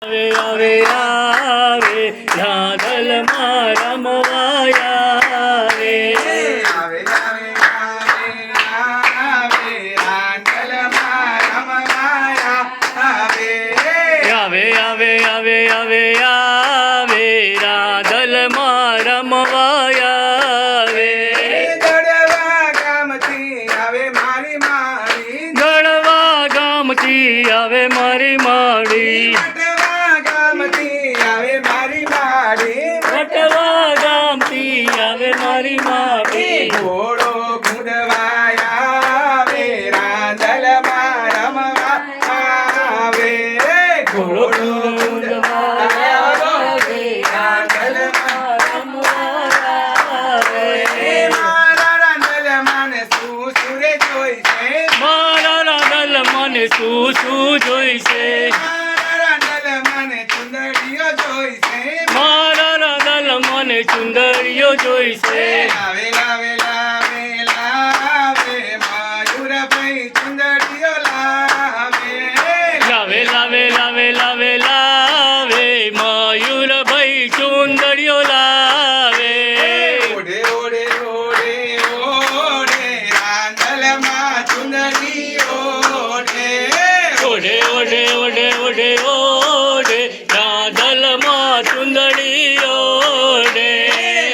આવે આવે આવે રાધલ મારા મોવાયા આવે આવે આવે રાંધલ મારા મવાયા આવે આવે આવે આવે આવે આવે રાધલ મારા મોવાયા આવે દડવા ગામથી આવે મારી માળી ગળવા ગામથી આવે મારી માળી વટવા ગામથી આવે મારી માળી વટવા ગામથી આવે મારી માળી ઘોડો ગુંડવાયા આવે રાંધલ મારા મવાયા આવે ઘોડો ગુંડવાયા આવે રાંધલ મારા મારા રાંધલ મને સુરે જોઈશે મારા રાધલ મને શું જોઈશે મારા રાંધલ મને ચુંદડીઓ જોઈશે મારા રાધલ મને ચુંદડીઓ જોઈશે લાવે લાવે લાવે લાવે મયુર ભાઈ ચુંદડીઓ લાવે લાવે લાવે લાવે લાવે લાવે મયુર ભાઈ ચુંદડીઓ લાવે ઓડે ઓડે ઓડે ઓડે રાંધલ માં ચુંદડી ઓડે ઓઢે ઓઢે ઓઢે ઓઢે ઓઢે રાધલ માં ચુંદડી ઓઢે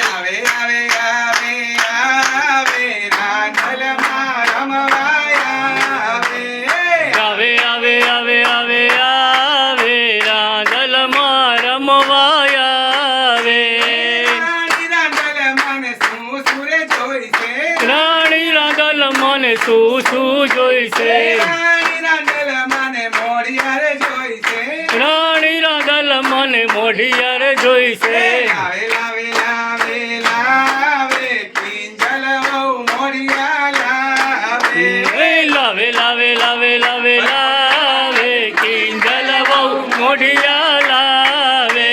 આવે આવે આવે આવે રાંધલ માં રમવાયા આવે આવે આવે આવે આવે આવે રાધલ માં રમવાયા આવે રાણી રાંધલ મને સુરે જોઈશે રાણી રાધલ મને શું જોઈશે રાણી રાંધલ મને મોડિયાર જોઈશે રાણી રાધલ મને મોઢિયાર જોઈશે લાવે લાવે લાવે લાવે કિંજલ બહુ મોડિયા લાવે લાવે લાવે લાવે લાવે લાવે કિંજલ બહુ મોઢિયા લાવે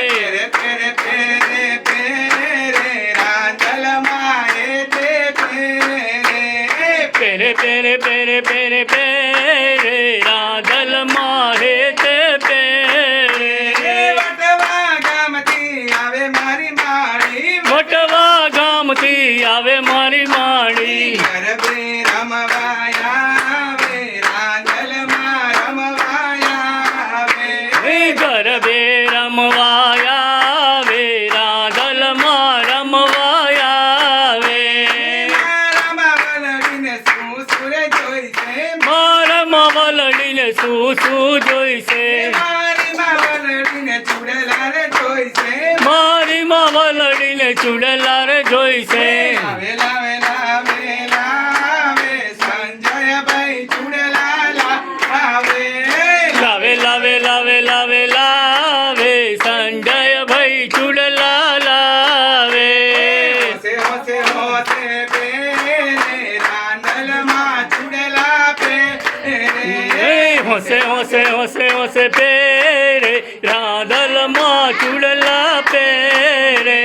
પેરે પેરે પેરે પેરે રાંધલ માએ તે પેરે પેરે પેરે પેરે પેરે પેરે રાધલ માહે તે પેરે વટવા ગામથી આવે મારી માળી વટવા ગામથી આવે મારી માળી ગરબે રમવાયા આવે રાંધલ માં રમવાયા આવે ગરબે રમવાયા આવે રાધલ માં રમવાયા આવે મારા માવલડીને સુરે જોઈશે મારા માવલડીને શું જોઈશે મારી માવલડીને ચૂડેલા રે જોઈશે મારી માવલડીને ચૂડેલા રે જોઈશે લાવે લાવે લાવે લાવે સંજયભાઈ ચૂડેલા લાવે લાવે લાવે લાવે લાવે લાવે સંજય ભાઈ ચૂડલા લાવે હોશે હોશે હોશે પેરે રાંધલ માં ચૂડેલા પેરે હોશે હોશે હોશે હોશે પેરે રાધલ માં ચૂડલા પેરે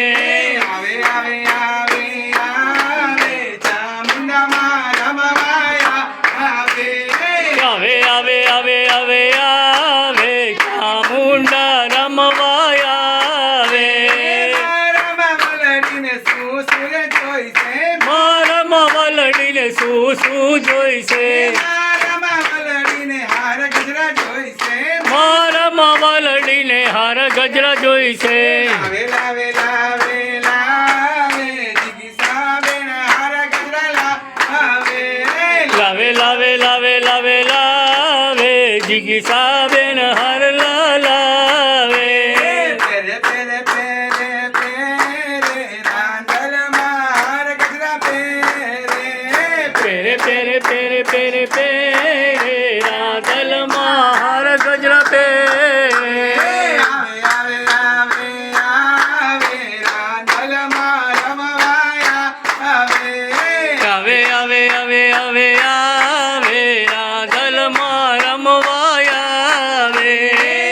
આવે આવે આવે આવે ચામુંડા માં રમવાયા આવે આવે આવે આવે આવે આવે ચામુંડા રમવાયા આવે મારા માવલડીને સુરે જોઈશે મારા માવલડીને શું જોઈશે મારા માવલડીને હાર ગજરા જોઈશે મારા માવલડીને હાર ગજરા જોઈશે લાવે લાવે લાવે લાવે જીગીસા બેન હાર ગજરા લાવે લાવે લાવે લાવે લાવે લાવે જીગીસા બેન હાર લાવે પેરે પેરે પેરે પેરે રાંધલ માં હાર ગજરા પેરે પેરે પેરે પેરે પેરે પેરે રાધલ માં હાર ગજરા પેરે આવે આવે આવે રાંધલ માં રમવાયા આવે આવે આવે આવે આવે આવે રાધલ માં રમવાયા આવે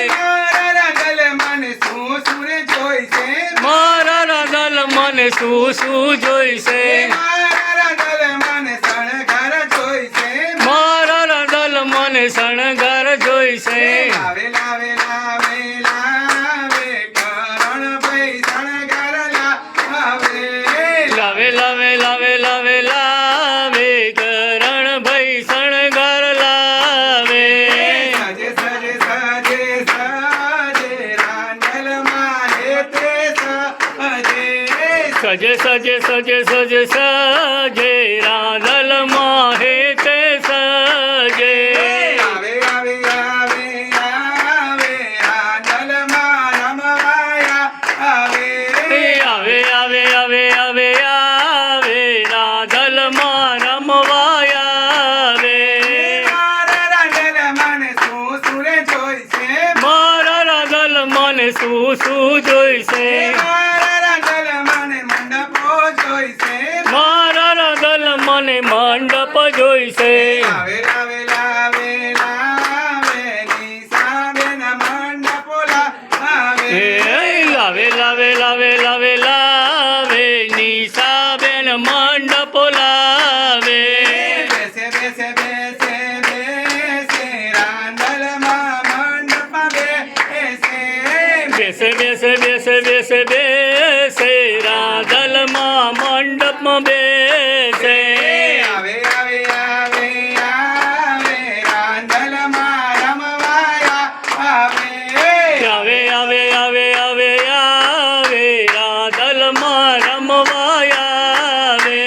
મારા રાંધલ મને સુરે જોઈશે મારા રાધલ મને શું જોઈશે મારા રાંધલ મને શણગાર જોઈશે મારા રાધલ મને શણગાર જોઈશે લાવે લાવે લાવે લાવે કરણભાઈ શણગાર લાવે લાવે લાવે લાવે લાવે લાવે કરણભાઈ શણગાર લાવે સજે સજે સજે સજે રાંદલમાં હેતે સજે સજે સજે સજે સજે સજે રાંદલમાં હેતે સજે આવે આવે આવે આવે રાંદલમાં રમવાયા આવે આવે આવે આવે આવે આવે રાંદલમાં રમવાયા આવે મારા રાંદલ મને શું સુરે જોઈશે મારા રાંદલ મને શું શું જોઈશે મારા રાંદલ મને મંડપો જોઈશે મારા રાંદલ મને મંડપ જોઈશે આવે લાવે લાવે લાવે નિશાબેન મંડપો લાવે લાવે લાવે લાવે લાવે લાવે નિશાબેન મંડપ લાવે બેસે બેસે બેસે બેસે રાંદલમાં મંડપમાં બેસે બેસે બેસે બેસે બેસે બેસે રાંદલમાં મંડપમાં બેસે આવે આવે આવે આવે રાંદલમાં રમવાયા આવે આવે આવે આવે આવે આવે રાંદલમાં રમવાયા આવે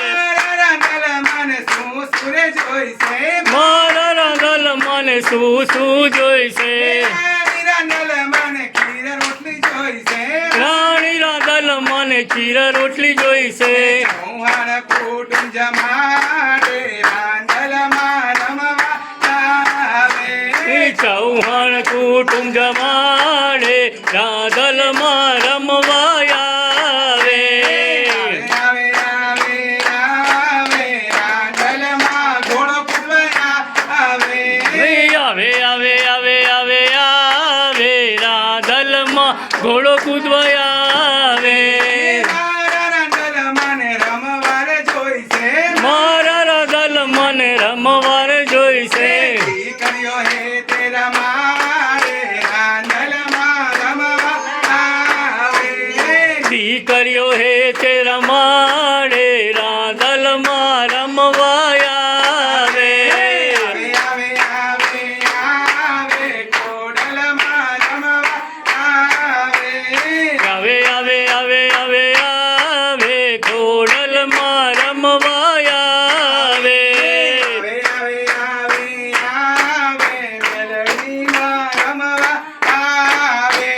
મારા રાંદલ મને શું સુરે જોઈશે મારા રાંદલ મને શું શું જોઈશે રાણી રાંદલ મને ખીર રોટલી જોઈશે રાણી રાંદલ મને ખીર રોટલી જોઈશે ચૌહાણ કુટુંબ જમાડે રાંદલમાં રમવા આવે ચૌહાણ કુટુંબ જમાડે રાંદલમાં રમવાયા આવે આવે આવે આવે રાંદલમાં ઘોડો કૂદવા આવે આવે આવે આવે આવે આવે રાંદલમાં ઘોડો કૂદવા આવે મારા રાંદલ મને રમવાર જોઈશે મારા રાંદલ મને રમવાર જોઈશે દીકરીઓ હે તેરા મારે રાંદલમાં રમવા આવે દીકરીઓ હે તે રમાડે રાંદલમાં રમવાયા આવે આવે આવે આવે આવે કોડલમાં રમવા આવે આવે આવે આવે આવે આવે ઘોડલમાં રમવાયા આવે આવે આવે આવે આવે મેલડીમાં રમવા આવે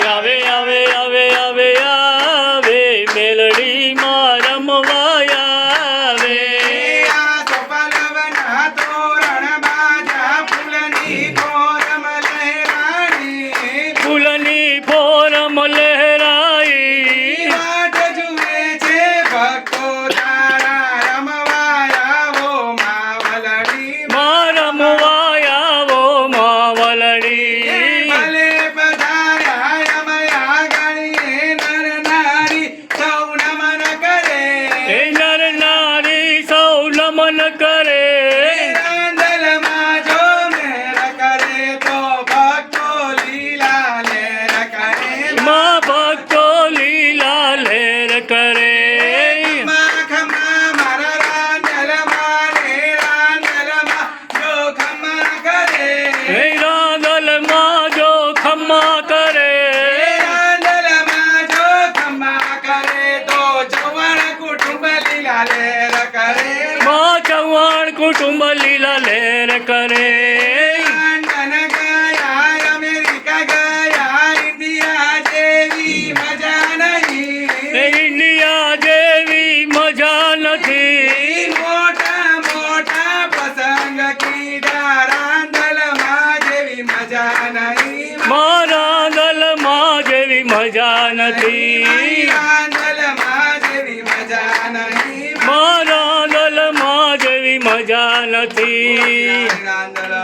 આવે આવે આવે આવે આવે મેલડીમાં રમવાયા આવે આ સોપાલવના તોરણ બાજા ફૂલની કોરમ લહેરાણી ફૂલની ફોરમ લહેરાઈ વાટ જુએ છે ભક્તો તારા રમવા આવો માવલડી રમવાયાવો માવલડી ભલે પધાર્યા અમયા ગણીએ નર નારી સૌ નમન કરે એ નર નારી સૌ નમન કરે રાંદલમાં જો મેર કરે તો ભક્તો લીલા લેર કરે મા ભક્તો લીલા લહેર કરે ખમા મારા રાંદલમાં રે રાંદલમાં જો ખમા કરે એ રાંદલમાં જો ખમ્મા કરે રાંદલમાં જો ખમા કરે તો ચૌહાણ કુટુંબ લીલા લેર કરે મા ચૌહાણ કુટુંબ લીલા લહેર કરે લંડન ગયા અમેરિકા ગયા ઇન્ડિયા જેવી મજા નહીં એ ઇન્ડિયા જેવી મજા નથી મોટા મોટા પ્રસંગ કીધા રાંદલમાં જેવી મજા નહીં મારા દલમાં જેવી મજા નથી રાંદલમાં જેવી મજા નહીં મારા દલમાં જેવી મજા નથી રાંદલ